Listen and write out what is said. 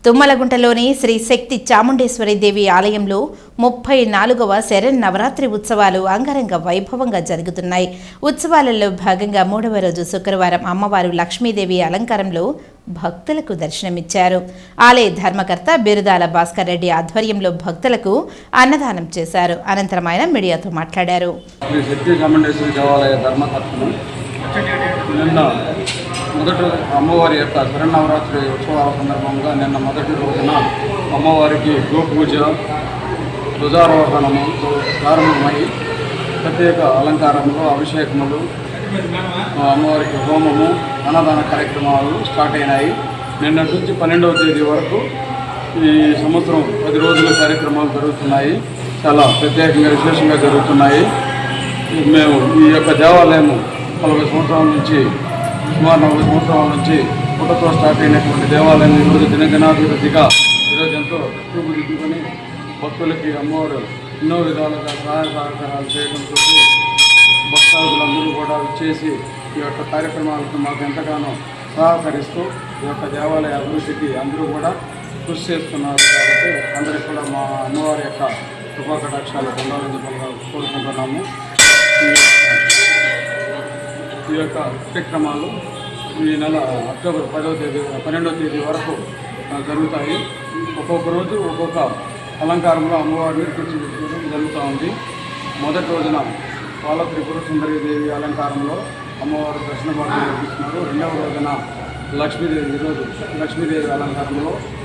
తుమ్మలగుంటలోని శ్రీ శక్తి చాముండేశ్వరి దేవి ఆలయంలో 34వ శరన్నవరాత్రి ఉత్సవాలు అంగరంగ వైభవంగా జరుగుతున్నాయి. ఉత్సవాలలో భాగంగా 3వ రోజు శుక్రవారం అమ్మవారు లక్ష్మీదేవి అలంకారంలో భక్తులకు దర్శనమిచ్చారు. ఆలయ ధర్మకర్త బిరుదాల భాస్కర్ రెడ్డి ఆధ్వర్యంలో భక్తులకు అన్నదానం చేశారు. అనంతరం ఆయన మీడియాతో మాట్లాడారు. నిన్న మొదటి అమ్మవారి యొక్క శరన్నవరాత్రి ఉత్సవాల సందర్భంగా నిన్న మొదటి రోజున అమ్మవారికి గోపూజ ధ్వజారోహణము ప్రారంభమై ప్రత్యేక అలంకారములు అభిషేకములు అమ్మవారికి హోమము అన్నదాన కార్యక్రమాలు స్టార్ట్ అయినాయి. నిన్నటి నుంచి 12వ తేదీ వరకు ఈ సంవత్సరం 10 రోజుల కార్యక్రమాలు జరుగుతున్నాయి. చాలా ప్రత్యేకంగా విశేషంగా జరుగుతున్నాయి. మేము ఈ యొక్క దేవాలయము 40 సంవత్సరాల నుంచి సుమారు 40 సంవత్సరాల నుంచి పుట్టతో స్టార్ట్ అయినటువంటి దేవాలయం ఈరోజు దినదినాభివృద్ధిగా ఈరోజు ఎంతో అభివృద్ధిని భక్తులకి అమ్మవారు ఎన్నో విధాలుగా సహాయ సహకారాలు చేయడంతో భక్తాదులందరూ కూడా చేసి ఈ యొక్క కార్యక్రమాలకు మాకు ఎంతగానో సహకరిస్తూ ఈ యొక్క దేవాలయ అభివృద్ధికి అందరూ కూడా కృషి చేస్తున్నారు. కాబట్టి అందరికీ కూడా మా అమ్మవారి యొక్క కృపాకటాక్షాలు పొందాలని కోరుకుంటున్నాము. ఈ యొక్క కార్యక్రమాలు ఈ నెల అక్టోబర్ 12వ తేదీ వరకు జరుగుతాయి. ఒక్కొక్క రోజు ఒక్కొక్క అలంకారంలో అమ్మవారిని తీర్చిదిద్దడం జరుగుతూ ఉంది. మొదటి రోజున బాల త్రిపుర సుందరి దేవి అలంకారంలో అమ్మవారు దర్శన భాగ్యం కల్పిస్తున్నారు. రెండవ రోజున లక్ష్మీదేవి అలంకారంలో